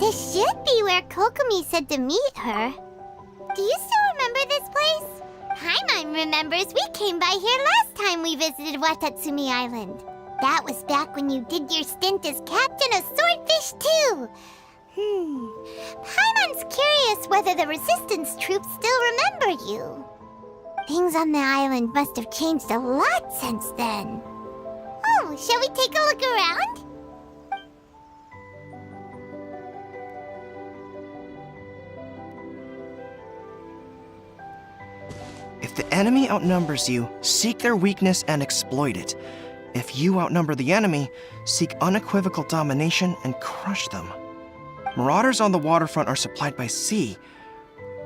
This should be where Kokomi said to meet her. Do you still remember this place? Paimon remembers we came by here last time we visited Watatsumi Island. That was back when you did your stint as captain of Swordfish too. Paimon's curious whether the Resistance troops still remember you. Things on the island must have changed a lot since then. Oh, shall we take a look around? If the enemy outnumbers you, seek their weakness and exploit it. If you outnumber the enemy, seek unequivocal domination and crush them. Marauders on the waterfront are supplied by sea.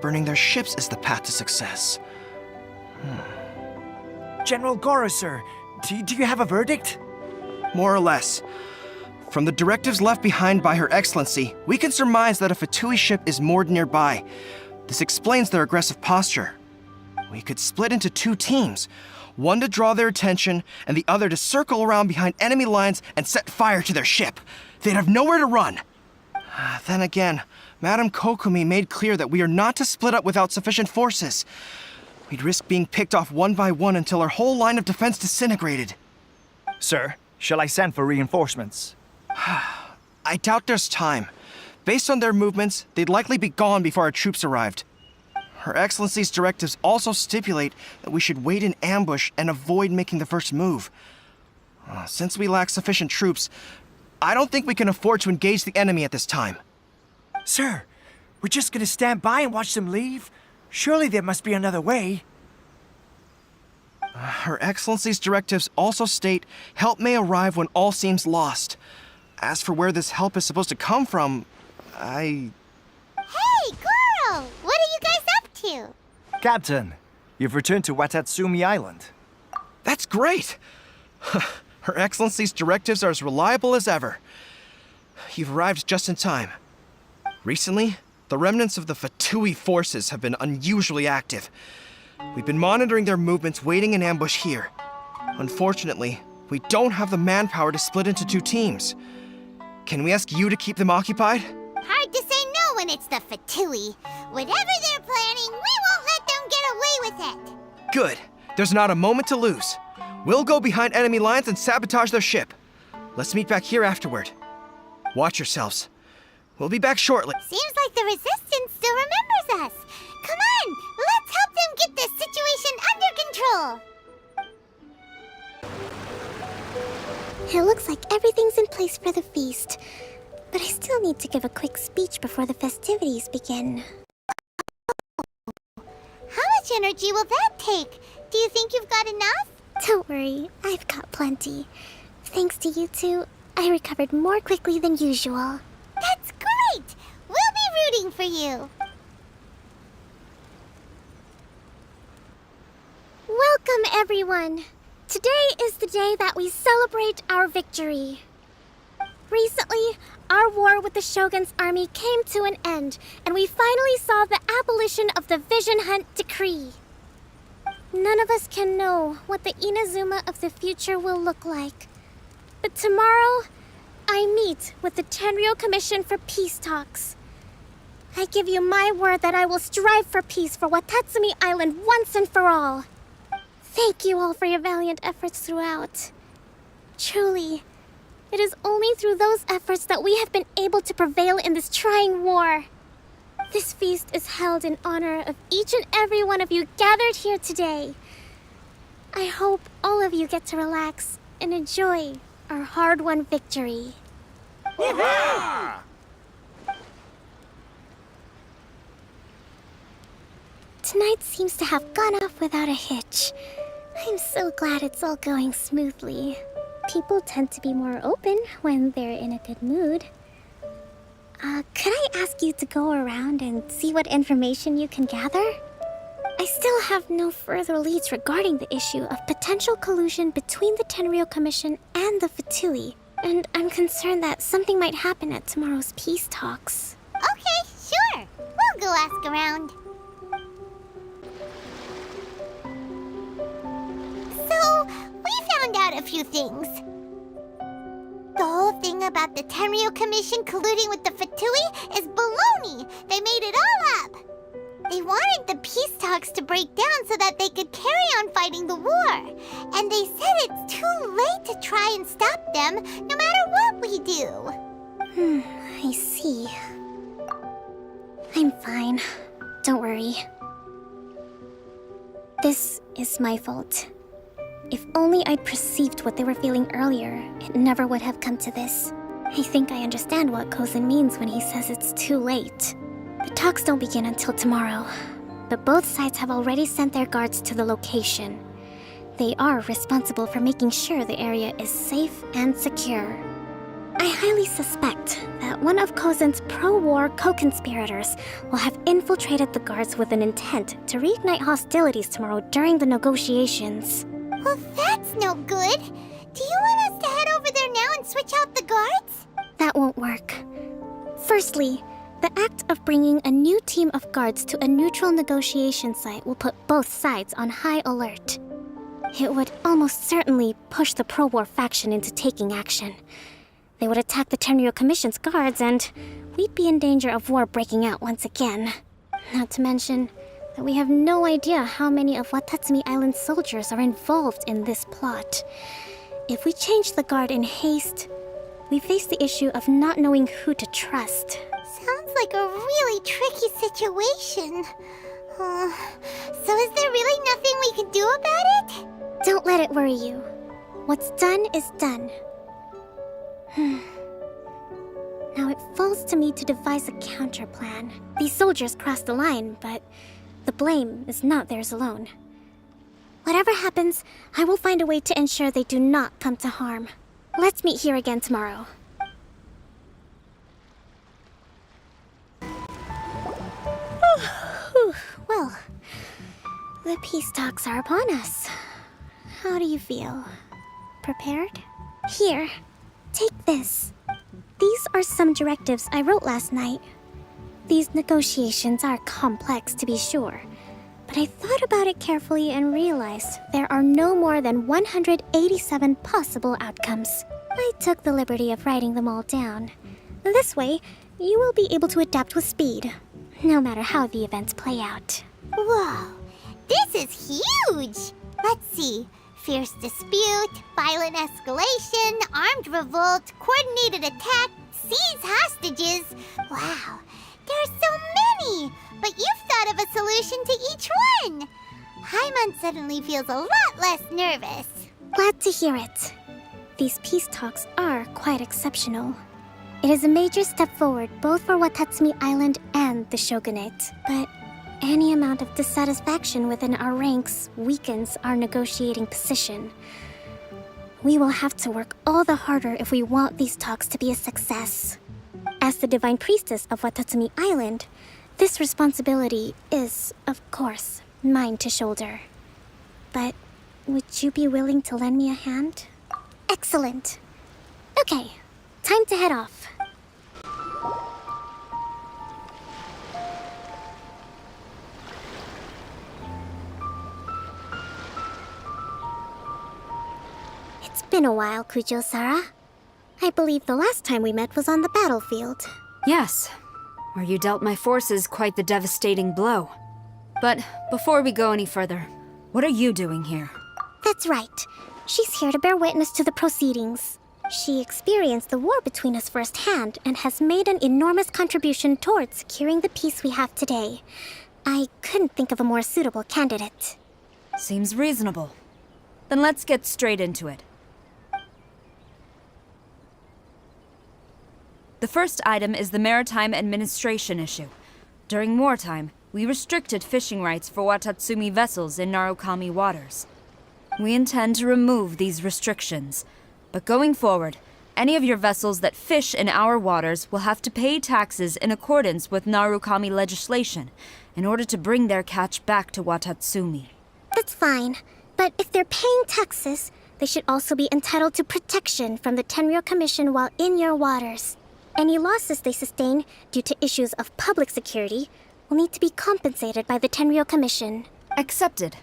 Burning their ships is the path to success. General Goro, sir, do you have a verdict? More or less. From the directives left behind by Her Excellency, we can surmise that a Fatui ship is moored nearby. This explains their aggressive posture. We could split into two teams, one to draw their attention, and the other to circle around behind enemy lines and set fire to their ship. They'd have nowhere to run. Then again, Madame Kokomi made clear that we are not to split up without sufficient forces. We'd risk being picked off one by one until our whole line of defense disintegrated. Sir, shall I send for reinforcements? I doubt there's time. Based on their movements, they'd likely be gone before our troops arrived. Her Excellency's directives also stipulate that we should wait in ambush and avoid making the first move. Since we lack sufficient troops, I don't think we can afford to engage the enemy at this time. Sir, we're just gonna stand by and watch them leave? Surely there must be another way. Her Excellency's directives also state help may arrive when all seems lost. As for where this help is supposed to come from, Hey, Goro! What are you guys up to? Captain, you've returned to Watatsumi Island. That's great! Her Excellency's directives are as reliable as ever. You've arrived just in time. Recently, the remnants of the Fatui forces have been unusually active. We've been monitoring their movements, waiting in ambush here. Unfortunately, we don't have the manpower to split into two teams. Can we ask you to keep them occupied? Hard to say no when it's the Fatui. Whatever they're planning, we won't let them get away with it. Good. There's not a moment to lose. We'll go behind enemy lines and sabotage their ship. Let's meet back here afterward. Watch yourselves. We'll be back shortly. Seems like the Resistance still remembers us. Come on, let's help them get this situation under control. It looks like everything's in place for the feast. But I still need to give a quick speech before the festivities begin. How much energy will that take? Do you think you've got enough? Don't worry, I've got plenty. Thanks to you two, I recovered more quickly than usual. That's great! We'll be rooting for you. Welcome, everyone. Today is the day that we celebrate our victory. Recently, our war with the Shogun's army came to an end, and we finally saw the abolition of the Vision Hunt Decree. None of us can know what the Inazuma of the future will look like. But tomorrow, I meet with the Tenryou Commission for Peace Talks. I give you my word that I will strive for peace for Watatsumi Island once and for all. Thank you all for your valiant efforts throughout. Truly, it is only through those efforts that we have been able to prevail in this trying war. This feast is held in honor of each and every one of you gathered here today. I hope all of you get to relax and enjoy our hard-won victory. Tonight seems to have gone off without a hitch. I'm so glad it's all going smoothly. People tend to be more open when they're in a good mood. Could I ask you to go around and see what information you can gather? I still have no further leads regarding the issue of potential collusion between the Tenryou Commission and the Fatui, and I'm concerned that something might happen at tomorrow's peace talks. Okay, sure. We'll go ask around. So, we found out a few things. The whole thing about the Tenryu Commission colluding with the Fatui is baloney. They made it all up. They wanted the peace talks to break down so that they could carry on fighting the war. And they said it's too late to try and stop them, no matter what we do. I see. I'm fine. Don't worry. This is my fault. If only I'd perceived what they were feeling earlier, it never would have come to this. I think I understand what Kozin means when he says it's too late. The talks don't begin until tomorrow, but both sides have already sent their guards to the location. They are responsible for making sure the area is safe and secure. I highly suspect that one of Kozin's pro-war co-conspirators will have infiltrated the guards with an intent to reignite hostilities tomorrow during the negotiations. Well, that's no good. Do you want us to head over there now and switch out the guards? That won't work. Firstly, the act of bringing a new team of guards to a neutral negotiation site will put both sides on high alert. It would almost certainly push the pro-war faction into taking action. They would attack the Tenryu Commission's guards, and we'd be in danger of war breaking out once again. Not to mention that we have no idea how many of Watatsumi Island's soldiers are involved in this plot. If we change the guard in haste, we face the issue of not knowing who to trust. Sounds like a really tricky situation. So is there really nothing we can do about it? Don't let it worry you. What's done is done. Now it falls to me to devise a counter plan. These soldiers crossed the line, but the blame is not theirs alone. Whatever happens, I will find a way to ensure they do not come to harm. Let's meet here again tomorrow. Well, the peace talks are upon us. How do you feel? Prepared? Here, take this. These are some directives I wrote last night. These negotiations are complex, to be sure, but I thought about it carefully and realized there are no more than 187 possible outcomes. I took the liberty of writing them all down. This way, you will be able to adapt with speed, no matter how the events play out. Whoa, this is huge! Let's see. Fierce dispute, violent escalation, armed revolt, coordinated attack, seize hostages. Wow, there are so many! But you've thought of a solution to each one! Paimon suddenly feels a lot less nervous. Glad to hear it. These peace talks are quite exceptional. It is a major step forward both for Watatsumi Island and the Shogunate. But any amount of dissatisfaction within our ranks weakens our negotiating position. We will have to work all the harder if we want these talks to be a success. As the Divine Priestess of Watatsumi Island, this responsibility is, of course, mine to shoulder. But would you be willing to lend me a hand? Excellent. Okay, time to head off. It's been a while, Kujo-Sara. I believe the last time we met was on the battlefield. Yes, where you dealt my forces quite the devastating blow. But before we go any further, what are you doing here? That's right. She's here to bear witness to the proceedings. She experienced the war between us firsthand and has made an enormous contribution towards securing the peace we have today. I couldn't think of a more suitable candidate. Seems reasonable. Then let's get straight into it. The first item is the Maritime Administration issue. During wartime, we restricted fishing rights for Watatsumi vessels in Narukami waters. We intend to remove these restrictions, but going forward, any of your vessels that fish in our waters will have to pay taxes in accordance with Narukami legislation in order to bring their catch back to Watatsumi. That's fine, but if they're paying taxes, they should also be entitled to protection from the Tenryu Commission while in your waters. Any losses they sustain due to issues of public security will need to be compensated by the Tenryu Commission. Accepted.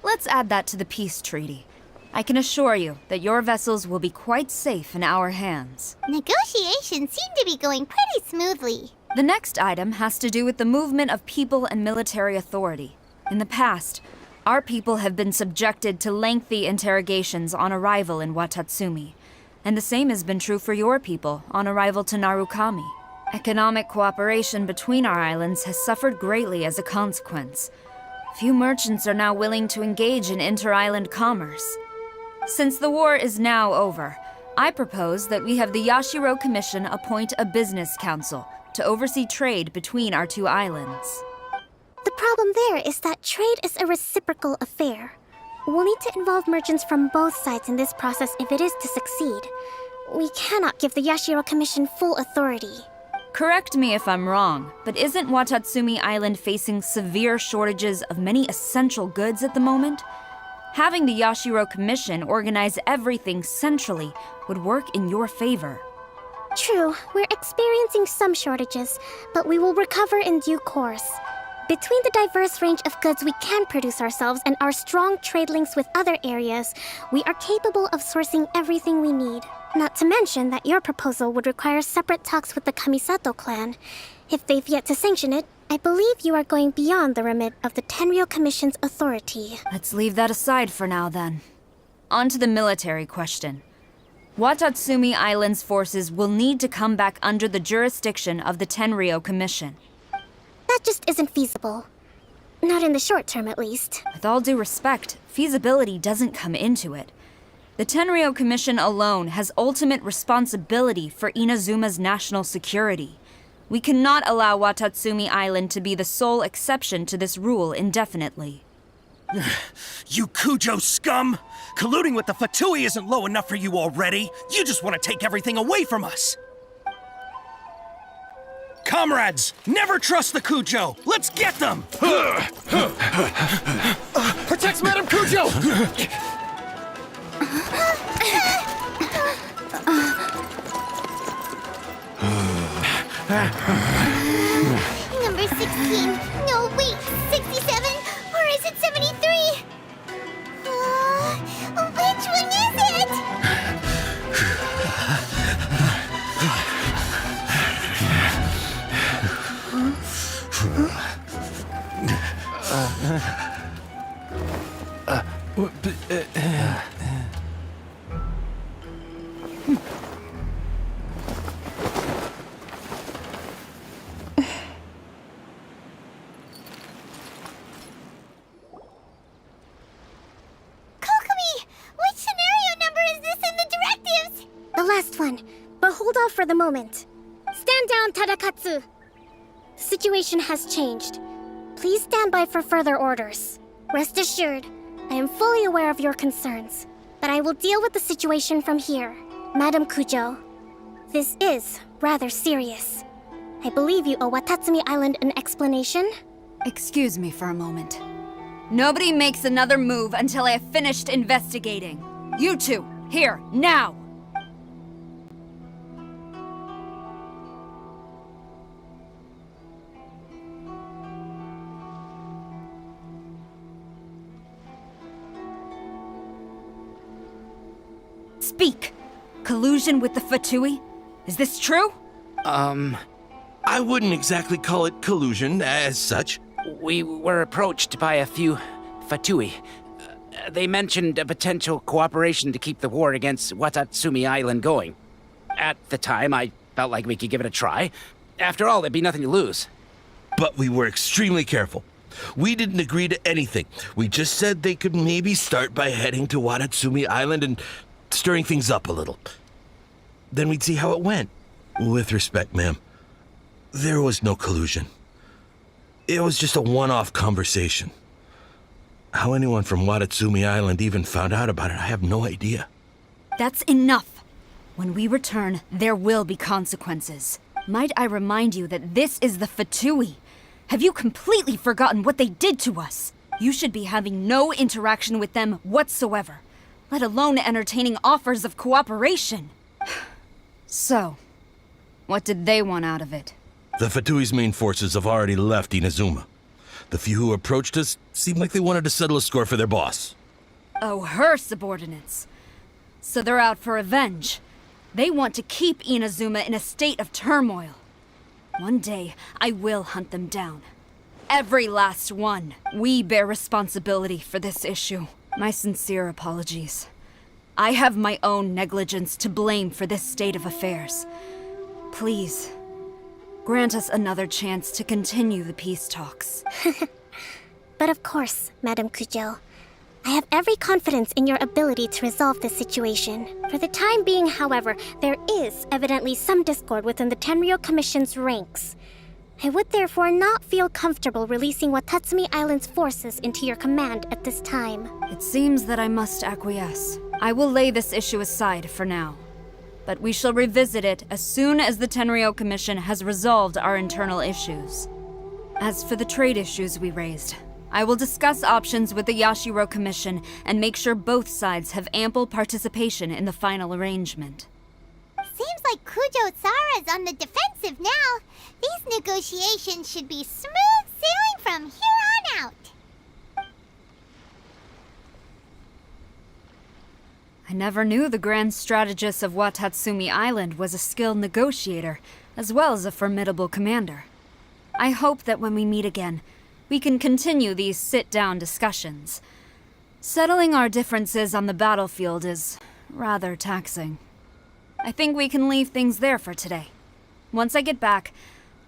Let's add that to the peace treaty. I can assure you that your vessels will be quite safe in our hands. Negotiations seem to be going pretty smoothly. The next item has to do with the movement of people and military authority. In the past, our people have been subjected to lengthy interrogations on arrival in Watatsumi, and the same has been true for your people on arrival to Narukami. Economic cooperation between our islands has suffered greatly as a consequence. Few merchants are now willing to engage in inter-island commerce. Since the war is now over, I propose that we have the Yashiro Commission appoint a business council to oversee trade between our two islands. The problem there is that trade is a reciprocal affair. We'll need to involve merchants from both sides in this process if it is to succeed. We cannot give the Yashiro Commission full authority. Correct me if I'm wrong, but isn't Watatsumi Island facing severe shortages of many essential goods at the moment? Having the Yashiro Commission organize everything centrally would work in your favor. True, we're experiencing some shortages, but we will recover in due course. Between the diverse range of goods we can produce ourselves and our strong trade links with other areas, we are capable of sourcing everything we need. Not to mention that your proposal would require separate talks with the Kamisato clan. If they've yet to sanction it, I believe you are going beyond the remit of the Tenryou Commission's authority. Let's leave that aside for now, then. On to the military question. Watatsumi Island's forces will need to come back under the jurisdiction of the Tenryou Commission. That just isn't feasible. Not in the short term, at least. With all due respect, feasibility doesn't come into it. The Tenryou Commission alone has ultimate responsibility for Inazuma's national security. We cannot allow Watatsumi Island to be the sole exception to this rule indefinitely. You Kujo scum! Colluding with the Fatui isn't low enough for you already. You just want to take everything away from us. Comrades, never trust the Kujo! Let's get them! Protect Madame Kujo! Number 16. No, wait. 67? Or is it 73? Which one is it? Kokomi! Which scenario number is this in the directives? The last one, but hold off for the moment. Stand down, Tadakatsu! The situation has changed. Please stand by for further orders. Rest assured, I am fully aware of your concerns, but I will deal with the situation from here. Madam Kujo, this is rather serious. I believe you owe Watatsumi Island an explanation? Excuse me for a moment. Nobody makes another move until I have finished investigating. You two, here, now! Speak! Collusion with the Fatui? Is this true? I wouldn't exactly call it collusion as such. We were approached by a few Fatui. They mentioned a potential cooperation to keep the war against Watatsumi Island going. At the time, I felt like we could give it a try. After all, there'd be nothing to lose. But we were extremely careful. We didn't agree to anything. We just said they could maybe start by heading to Watatsumi Island and stirring things up a little. Then we'd see how it went. With respect, ma'am, there was no collusion. It was just a one-off conversation. How anyone from Watatsumi Island even found out about it, I have no idea. That's enough. When we return, there will be consequences. Might I remind you that this is the Fatui? Have you completely forgotten what they did to us? You should be having no interaction with them whatsoever, let alone entertaining offers of cooperation. So, what did they want out of it? The Fatui's main forces have already left Inazuma. The few who approached us seemed like they wanted to settle a score for their boss. owe her subordinates. So they're out for revenge. They want to keep Inazuma in a state of turmoil. One day, I will hunt them down. Every last one. We bear responsibility for this issue. My sincere apologies. I have my own negligence to blame for this state of affairs. Please, grant us another chance to continue the peace talks. But of course, Madame Kujo. I have every confidence in your ability to resolve this situation. For the time being, however, there is evidently some discord within the Tenryou Commission's ranks. I would therefore not feel comfortable releasing Watatsumi Island's forces into your command at this time. It seems that I must acquiesce. I will lay this issue aside for now. But we shall revisit it as soon as the Tenryou Commission has resolved our internal issues. As for the trade issues we raised, I will discuss options with the Yashiro Commission and make sure both sides have ample participation in the final arrangement. Seems like Kujo-sara's on the defensive now. These negotiations should be smooth sailing from here on out. I never knew the grand strategist of Watatsumi Island was a skilled negotiator, as well as a formidable commander. I hope that when we meet again, we can continue these sit-down discussions. Settling our differences on the battlefield is rather taxing. I think we can leave things there for today. Once I get back,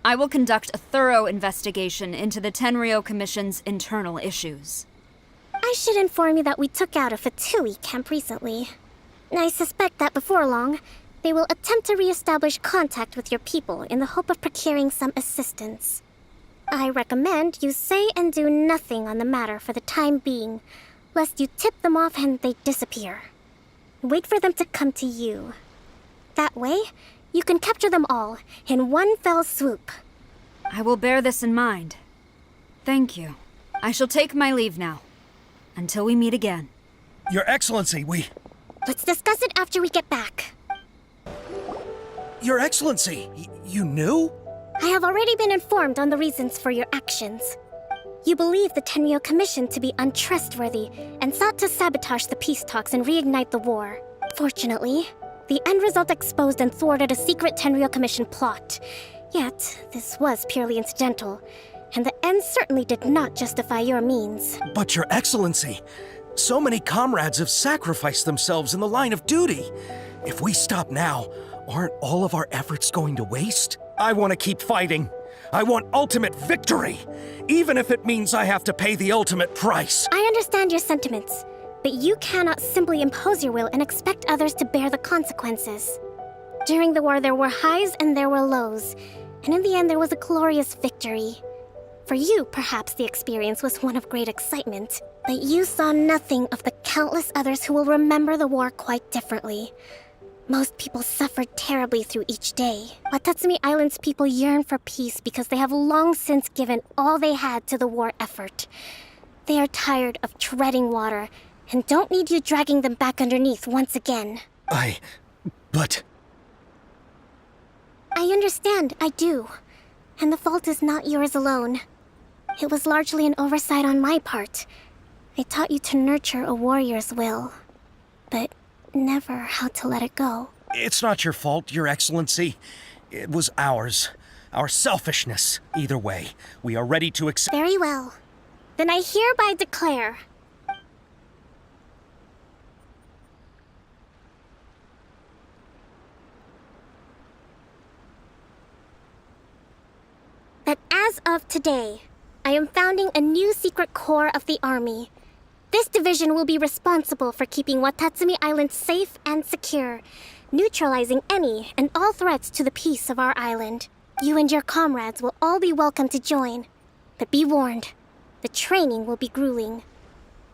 I will conduct a thorough investigation into the Tenryou Commission's internal issues. I should inform you that we took out a Fatui camp recently. I suspect that before long, they will attempt to re-establish contact with your people in the hope of procuring some assistance. I recommend you say and do nothing on the matter for the time being, lest you tip them off and they disappear. Wait for them to come to you. That way, you can capture them all in one fell swoop. I will bear this in mind. Thank you. I shall take my leave now. Until we meet again. Your Excellency, Let's discuss it after we get back. Your Excellency, you knew? I have already been informed on the reasons for your actions. You believe the Tenryou Commission to be untrustworthy and sought to sabotage the peace talks and reignite the war. Fortunately, the end result exposed and thwarted a secret Tenryou Commission plot. Yet, this was purely incidental, and the end certainly did not justify your means. But Your Excellency, so many comrades have sacrificed themselves in the line of duty. If we stop now, aren't all of our efforts going to waste? I want to keep fighting. I want ultimate victory, even if it means I have to pay the ultimate price. I understand your sentiments, but you cannot simply impose your will and expect others to bear the consequences. During the war, there were highs and there were lows, and in the end, there was a glorious victory. For you, perhaps the experience was one of great excitement, but you saw nothing of the countless others who will remember the war quite differently. Most people suffered terribly through each day. Watatsumi Island's people yearn for peace because they have long since given all they had to the war effort. They are tired of treading water and don't need you dragging them back underneath once again. But... I understand, I do. And the fault is not yours alone. It was largely an oversight on my part. I taught you to nurture a warrior's will, but never how to let it go. It's not your fault, Your Excellency. It was ours. Our selfishness. Either way, we are ready to accept... Very well. Then I hereby declare... that as of today, I am founding a new secret corps of the army. This division will be responsible for keeping Watatsumi Island safe and secure, neutralizing any and all threats to the peace of our island. You and your comrades will all be welcome to join, but be warned, the training will be grueling.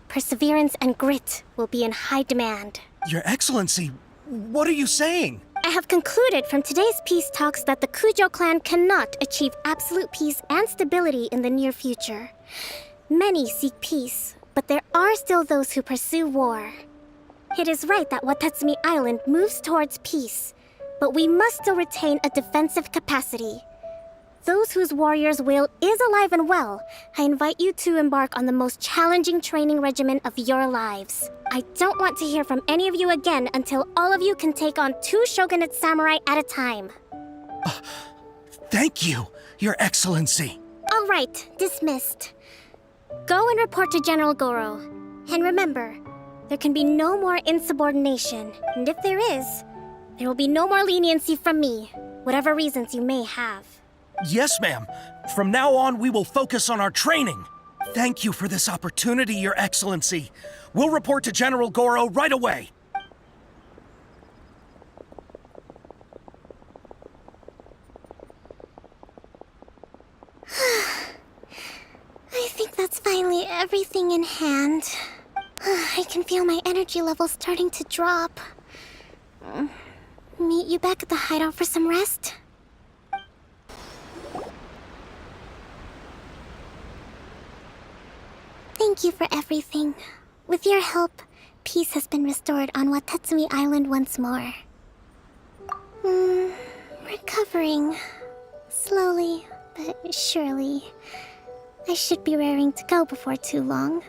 Perseverance and grit will be in high demand. Your Excellency, what are you saying? I have concluded from today's peace talks that the Kujo clan cannot achieve absolute peace and stability in the near future. Many seek peace, but there are still those who pursue war. It is right that Watatsumi Island moves towards peace, but we must still retain a defensive capacity. those whose warrior's will is alive and well, I invite you to embark on the most challenging training regimen of your lives. I don't want to hear from any of you again until all of you can take on 2 shogunate samurai at a time. Thank you, Your Excellency. All right, dismissed. Go and report to General Goro. And remember, there can be no more insubordination. And if there is, there will be no more leniency from me, whatever reasons you may have. Yes, ma'am. From now on, we will focus on our training. Thank you for this opportunity, Your Excellency. We'll report to General Goro right away. I think that's finally everything in hand. I can feel my energy levels starting to drop. Meet you back at the hideout for some rest? Thank you for everything. With your help, peace has been restored on Watatsumi Island once more. Recovering. Slowly, but surely. I should be raring to go before too long.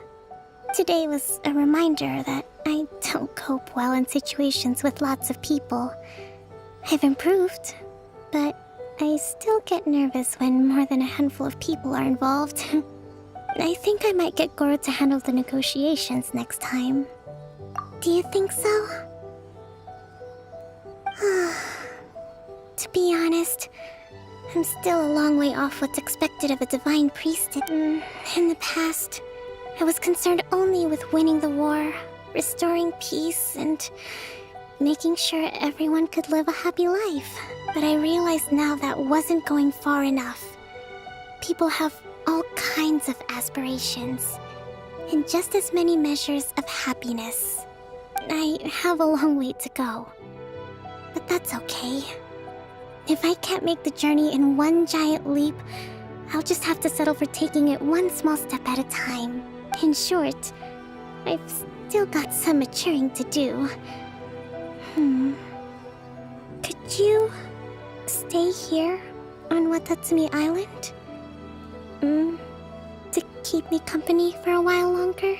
Today was a reminder that I don't cope well in situations with lots of people. I've improved, but I still get nervous when more than a handful of people are involved. I think I might get Goro to handle the negotiations next time. Do you think so? To be honest, I'm still a long way off what's expected of a divine priestess. In the past, I was concerned only with winning the war, restoring peace, and making sure everyone could live a happy life. But I realize now that wasn't going far enough. People have all kinds of aspirations, and just as many measures of happiness. I have a long way to go, but that's okay. If I can't make the journey in one giant leap, I'll just have to settle for taking it one small step at a time. In short, I've still got some maturing to do. Could you stay here on Watatsumi Island? To keep me company for a while longer?